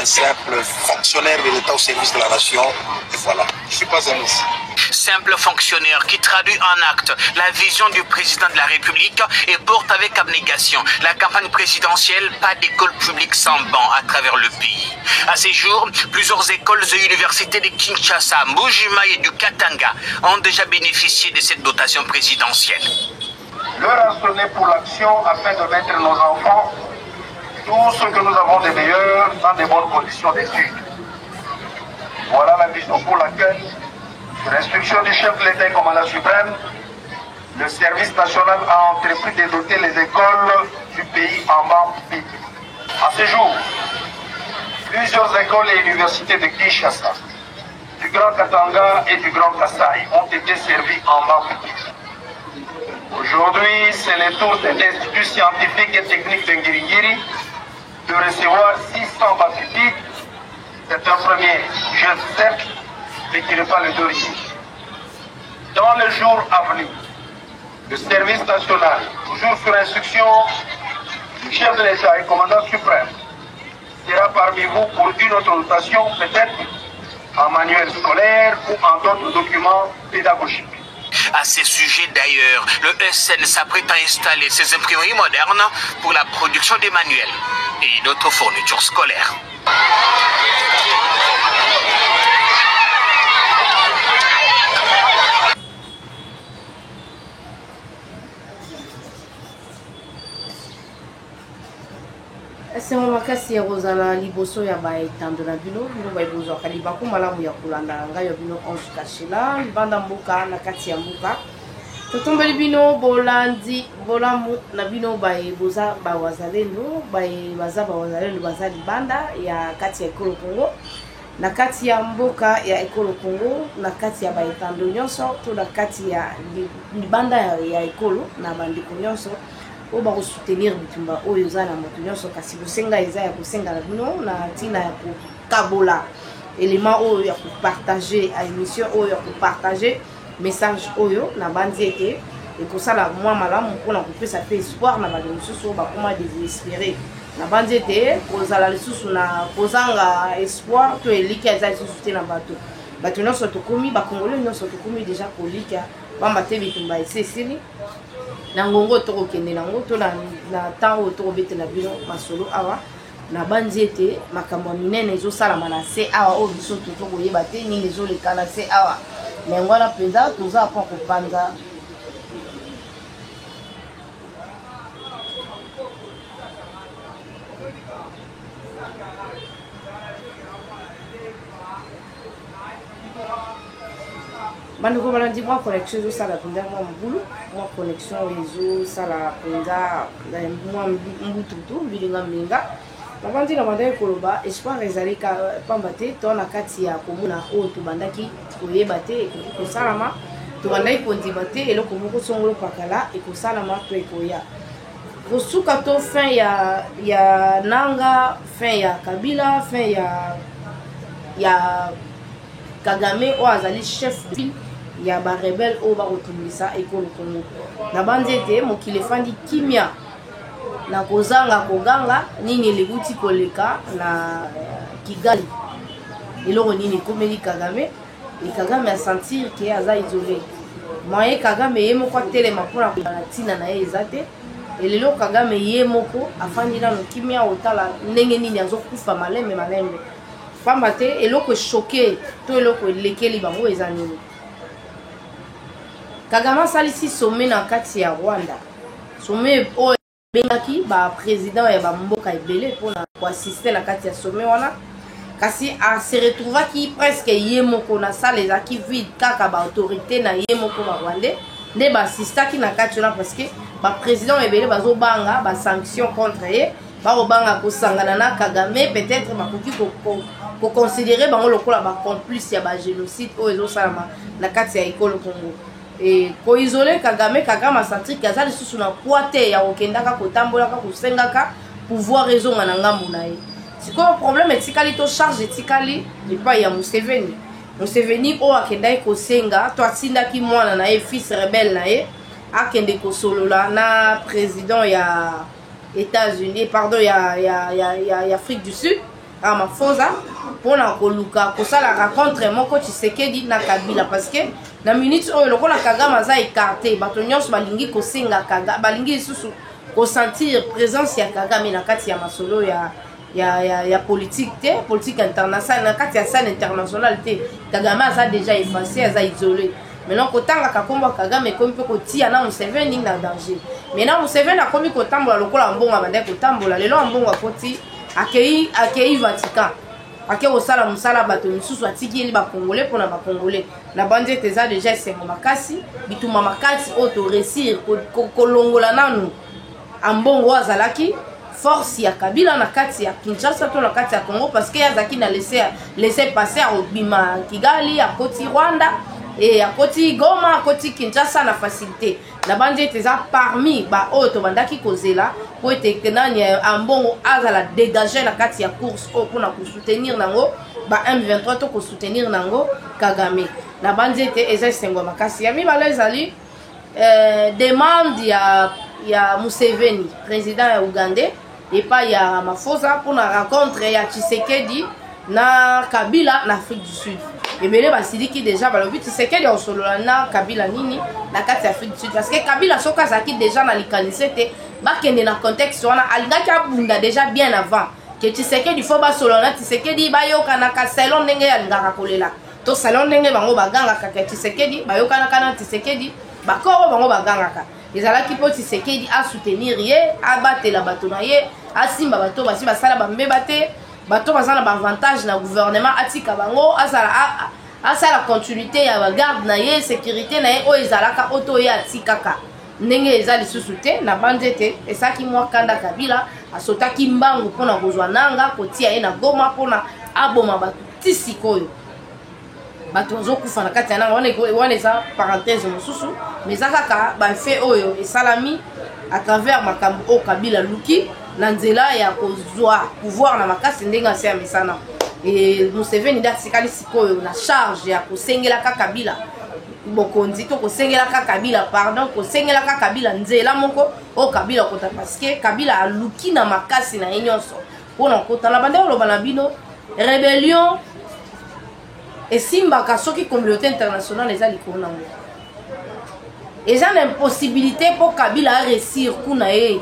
un simple fonctionnaire de l'État au service de la nation. Et voilà, je ne suis pas un messie. Simple fonctionnaire qui traduit en acte la vision du président de la République et porte avec abnégation la campagne présidentielle « Pas d'école publique sans banc » à travers le pays. À ces jours, plusieurs écoles et universités de Kinshasa, Mbuji-Mayi et du Katanga ont déjà bénéficié de cette dotation présidentielle. L'heure a sonné pour l'action afin de mettre nos enfants, tout ce que nous avons de meilleur, dans de bonnes conditions d'études. Voilà la vision pour laquelle, sur l'instruction du chef de l'État et commandant suprême, le service national a entrepris de doter les écoles du pays en banc pupitre. À ce jour, plusieurs écoles et universités de Kinshasa, du Grand Katanga et du Grand Kasaï ont été servies en banc pupitre. Aujourd'hui, c'est le tour des instituts scientifiques et techniques de Ngiri de recevoir 600 bancs pupitres. C'est un premier geste simple, mais qui n'est pas le dernier. Dans les jours à venir, le service national, toujours sur instruction du chef de l'État et commandant suprême, sera parmi vous pour une autre dotation, peut-être en manuel scolaire ou en d'autres documents pédagogiques. À ces sujets d'ailleurs, le SN s'apprête à installer ses imprimeries modernes pour la production des manuels et d'autres fournitures scolaires. Sema makasi ya rozala liboso ya baetando na bino baibozo akaliba ko malamu ya kulanda ngai ya bino Ange Kashela libanda mboka na kati ya mboka totombeli bino bolandi bolamu na bino baiboza bawazalendo baza bawazalendo baza libanda ya kati ya ekolo Congo na kati ya mboka ya ekolo Congo na kati ya baetando nyonso to na kati ya libanda ya ekolo na bandeko nyonso o ba soutenir bitumba oyo za na moto nyonso kasi bosenga eza ya kosenga na bino na tina ya kokabola élément oyo ya partager a émission oyo ya partager message oyo na bandi ete ekosala mwa malamu mpona kopesa pe espoir na bale mosusu bakoma désespéré na bandi ete kozala lisusu na kozanga espoir to elika eza lisusu te na bato nyonso tokomi bakongole nyonso tokomi déjà kolika bamba te bitumba esesili na ngongo toko kende nango to na tango toko betela bino masolo awa na bandi ete makambo minene ezosalama na se awa o biso toko yeba te nini ezoleka na se awa mais ngwana penza toza pa kopanza Bandeko balandi mwa connexion ezosala mpenza mwa mbulu mwa connexion ezosala mpenza mwa mbututu mbilinga mlinga nabandi na bandaki koloba espoir ezali pamba te to na kati ya komona oyo tobandaki koyeba te ekoki kosalama tobandaki kondima te eloko moko songolo pakala ekosalama to ekoya kosuka to fin ya nanga fin ya kabila fin ya Kagame oyo azali chef de ville ya ba rebelle oyo bakotumisa ekolo Congo na bandi ete mokili efandi kimia na kozanga koganga nini elekuti koleka na Kigali eloko nini ekomeli Kagame e Kagame asentir ke aza isolé moye Kagame ye moko atelema mpona kobala ntina na ye eza te elelo Kagame ye moko afandi nano kimia otala ndenge nini azokufa malembe pamba te eloko choqué to eloko elekeli bango eza nini Kagame asalisi sommet na kati ya Rwanda sommet oyo ebengaki baprésident ya bamboka ebele mpona koassiste na kati ya sommet wana kasi ase retrouvaki presque ye moko na sale ezalaki vide kaka baautorité na ye moko barwandais nde baassistaki na kati wana parce que baprésident ebele bazobanga basanction contre ye barobanga kosangana na Kagame peut-être bakoki koconsidérer bango lokola bacomplice ya bagénocide oyo ezosalama na kati ya ekolo Congo e koisole Kagame asentir ke aza lisusu na poids te ya kokendaka kotambolaka kosengaka pouvoir ezonga na ngambu na ye sikoyo problème etikali to charge etikali epai ya Museveni oyo akendaki kosenga to atindaki mwana na ye fils rebelle na ye akende kosolola na président ya États-Unis pardon ya Afrique du Sud Ramaphosa pona koluka kosala rencontre moko Tshisekedi na Kabila parce que na minute oyo lokola Kagame aza écarté bato nyonso balingi kosenga Kagame balingi lisusu kosentir présence ya Kagame na kati ya masolo ya politique te politique internationale na kati ya scène internationale te Kagame aza déjà effacé aza isolé maintenant kotanga kakomba Kagame komi pe kotia na Museveni na danger maintenant Museveni akomi kotambola lokola mbongo bandaki kotambola lelo mbongo akoti akei Vatican ake osala musala bato misusu atikeli bakongolais mpona bakongolais na bandi ete eza deja esengo makasi bituma makasi oyo toresir kolongola nanu ambongo azalaki force ya Kabila na kati ya Kinshasa to na kati ya Congo parce que azaki na laisser passer obima Kigali akoti Rwanda et akoti Goma akoti Kinshasa na facilité na bandi ete eza parmi ba oyo tobandaki kozela po ete nani ambongo azala dégager na kati ya course oyo mpona kosoutenir nango ba M23 to kosoutenir nango Kagame na bandi ete eza esengo makasi ya mibale ezali demande ya Museveni président ya Uganda epai ya Ramaphosa mpona rencontre ya Tshisekedi na Kabila na Afrique du Sud ebele basiliki déjà balobi Tshisekedi osolola na Kabila nini na kati ya Afrique du Sud parce que Kabila soka azalaki déjà na likanisi te bakende na contexte wana alingaki abunda déjà bien avant que Tshisekedi fo basolola na Tshisekedi bayokanaka selon ndenge alingaka kolela to selon ndenge bango bagangaka ka Tshisekedi bayokanaka na Tshisekedi bakoro bango bagangaka ezalaki po Tshisekedi asoutenir ye abatela bato na ye asimba bato basi basala bambeba te bato bazana ba avantage na gouvernement atika bango asala continuité ya bagarde na ye sécurité na ye oyo ezalaka oto ye atikaka ndenge eza lisusu te na bandi te esaki mwa kanda Kabila asotaki mbangu mpona kozwa nanga kotia ye na Goma mpona aboma bato ti sikoyo bato bazokufa na kati ya nanga wana eza parenthèse mosusu mais eza kaka bafe oyo esalami à travers makambo oyo Kabila luki na nzela ya kozwa pouvoir na makasi ndenge ase ya misana e Museveni nde atikali sikoyo na charge ya kosengelaka Kabila bokonzi to kosengelaka Kabila pardon kosengelaka Kabila nzela moko oyo Kabila kota parce que Kabila aluki na makasi na ye nyonso mpona kotala bande oloba na bino rébellion esimbaka soki communauté internationale eza likolo nango eza na impossibilité mpo Kabila aresir kuna ye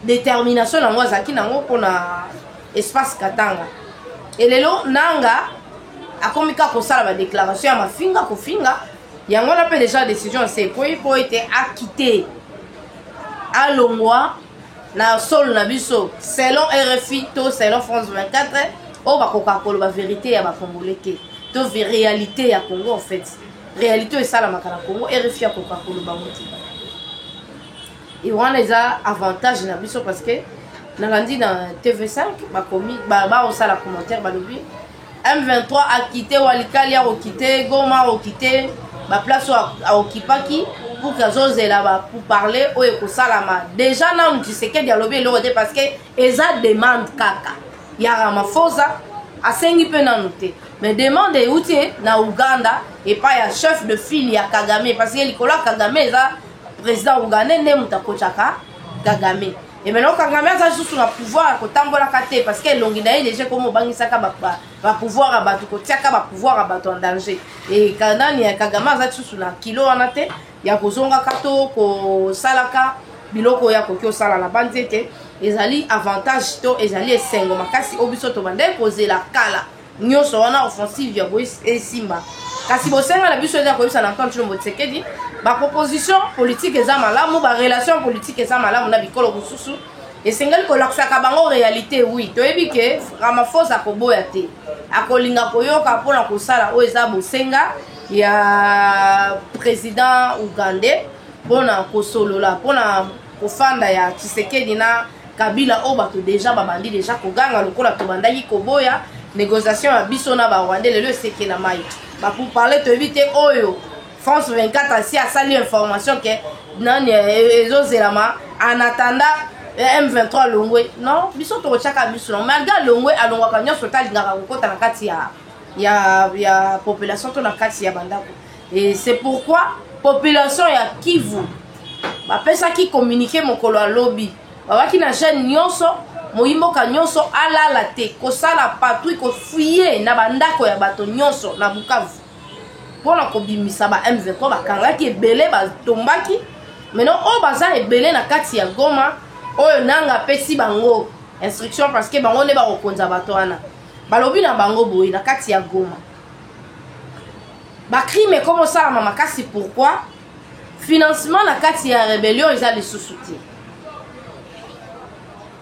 détermination nango azalaki nango mpona espace Katanga elelo nanga akomi kaka kosala badéclaration ya mafinga kofinga yango wana mpe déjà décision se ekwei mpo ete akite alongwa na sol na biso selon RFI to selon France 24 o ba kokakolo ba vérité ya ba congolais ke to réalité ya Congo en fait réalité est ça la makana Congo RFI ya kokakolo ba moti et on a les avantages na biso parce que na landi na TV5 ba komi ba on ça la commentaire ba lobi M23 a quitté Walikali a quitté Goma a quitté ba place a occupaki pour que zoze là-bas pour parler au ekosalama déjà na on dit que dialogue le parce que eza demande kaka ya Ramaphosa asengi pe na noté mais demande outil na Uganda et pas ya chef de file ya Kagame parce que likola Kagame eza président ougandais ne mutakochaka Kagame et maintenant Kagame a juste le pouvoir ko tambola kate parce que longina il déjà comme bangisaka ba pouvoir abatu ko tiaka ba pouvoir abatu en danger et kanani ya Kagame a juste na kilo anate ya kozonga kato ko salaka biloko ya kokyo sala la banzete ezali avantage to ezali esengo makasi obiso to bande poser la kala nyoso wana offensive ya bois et simba kasi bosenga la biso ya ko bisa na kantu motsekedi ba proposition politique eza malamu ba relation politique eza malamu na bikolo kususu esengali ko laksaka bango réalité oui to ebi ke Ramaphosa ko boya te akolinga koyoka pona ko sala o eza bosenga ya président ougandais pona ko solola pona ko fanda ya Tshisekedi na Kabila o bato déjà babandi déjà ko ganga lokola to bandaki ko boya négociation ya biso na ba Rwandais le seke na mai ba pour parler to éviter oyo France 24 asi a sali information que nani ezozelama en attendant M23 longwe non biso to chaka biso non malgré longwe alongwa kanyo sotali ngaka kokota na kati ya population to na kati ya bandako et c'est pourquoi population ya Kivu ba pesa ki communiquer mokolo a lobby babaki na jeune nyonso moyimboka nyonso alala te kosala patrouille ko fuyer na bandako ya bato nyonso na Bukavu pona ko bimisa ba M23 bakangaki ebele batombaki maintenant o baza ebele na kati ya Goma oyo nanga pesi bango instruction parce que bango ne ba kokonza bato wana balobi na bango boyi na kati ya Goma ba crime comme ça la mama kasi pourquoi financement na kati ya rébellion ils a les sous-soutiens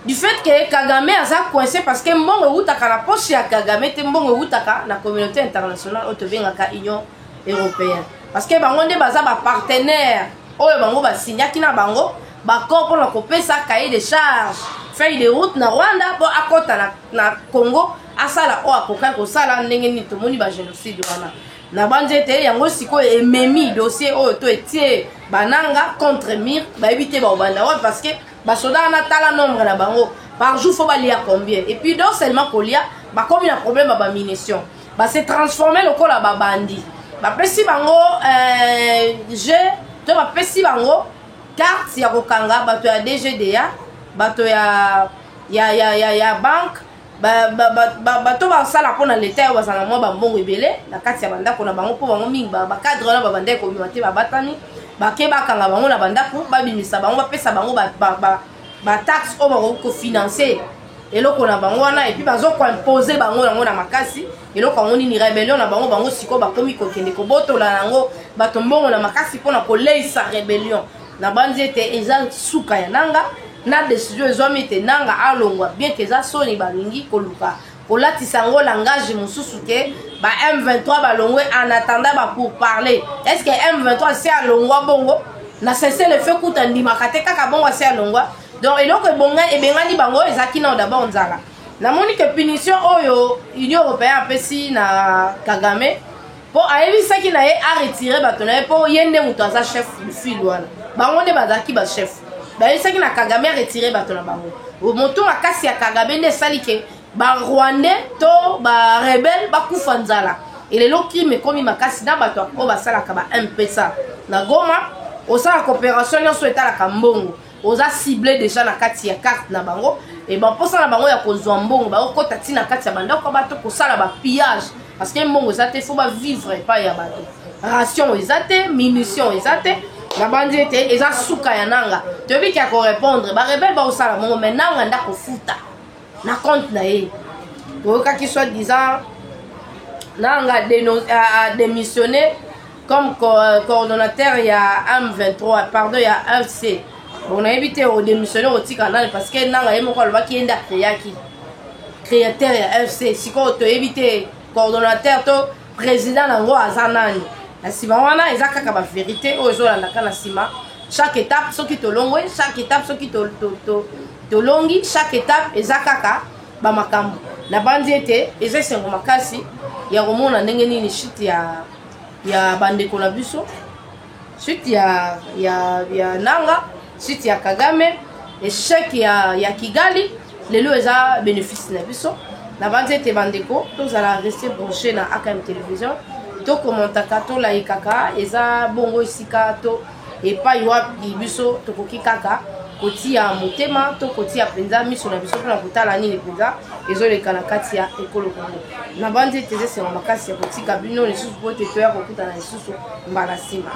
du fait que Kagame a coincé parce que mbongo utaka na poche ya Kagame te mbongo utaka na communauté internationale otobengaka Union européenne parce que bango nde baza ba partenaire oyo bango ba signaki na bango ba corps pour ko pesa cahier de charge feuille de route na Rwanda pour akota na Congo asala o akoka ko sala ndenge ni tomoni ba génocide wana na banjete yango siko ememi dossier oyo to etie bananga contre mire ba éviter ba obanda parce que ba soda na tala nombre na bango par jour faut ba lia combien et puis donc seulement kolia ba comme il y a problème ba munition ba se transformer lokola ba bandi ba pesi bango je to ba pesi bango carte ya kokanga bato ya DGDA bato ya banque bato basala mpona leta ya bazala mwa bambongo ebele na kati ya bandako na bango mpo bango mingi bacadre wana babandaki kobima te babatani bake bakanga bango na bandako babimisa bango bapesa bango bataxe oyo bakoki kofinanse eloko na bango wana epuis bazokoimpose bango yango na makasi eloko yango nini rebellion na bango sikoyo bakomi kokende kobotola yango bato mbongo na makasi mpona koleisa rebellion na banzi ete eza suka ya nanga na décision ezwami ete nanga alongwa bien que eza soni balingi koluka kolatisa yango langage mosusu ke ba M23 balongwe en attendant ba pour parler est-ce que M23 si alongwa bongo na cessé le fait kuta ndimaka te kaka bongo si alongwa donc eloko ebengani bango ezaki na d'abord nzala namoni ke punition oyo Union européenne apesi na Kagame po ayebisaki na ye a retirer bato na ye po ye nde moto aza chef du file wana bango nde bazalaki ba chef bayebisaki na Kagame a retirer bato na bango moto makasi ya Kagame nde esali ke ba Rwandais to ba rebelle bakufa nzala elelo crime ekomi makasi na bato oyo basalaka ba M-Pesa na Goma osala coopération nyonso etalaka mbongo oza ciblé déjà na kati ya carte na bango et ba posa na bango ya kozwa mbongo bakokota ntina kati ya bandako bato kosala ba pillage parce que mbongo eza te faut ba vivre epai ya bato ration eza te munition eza te na bandi ete eza suka ya nanga toyebi ki ya korépondre barebele baosala mbongo mais nanga nda kofuta na compte na ye toyokaki soit disant nanga a démissionné comme coordonnateur ya M23 pardon ya FC bon a évité au démissionner au canal parce que nanga yemo ko ba ki enda créaki créateur ya FC siko to éviter coordonnateur to président nango azanani na sima wana ezaka ba vérité o zo la kana sima chaque étape soki to longwe chaque étape soki to longi chaque étape ezaka ba makambo na bandi ete ezesengo makasi ya komona ndenge nini shit ya bandeko na biso shit ya nanga shit ya Kagame échec ya Kigali lelo eza bénéfice na biso na bandi ete bandeko tozala rester branché na AKM télévision to kommentaka to laikaka eza bongo esika to epai wapi biso tokoki kaka kotia motema to kotia penza miso na biso mpona kotala nini penza ezoleka na kati ya ekolo Congo na bandi ete ezesengo makasi ya kotika bino lisusu po te toya kokutana lisusu mbala nsima.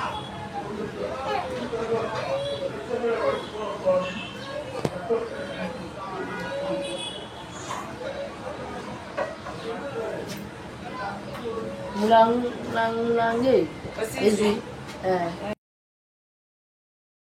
Mulange ezwi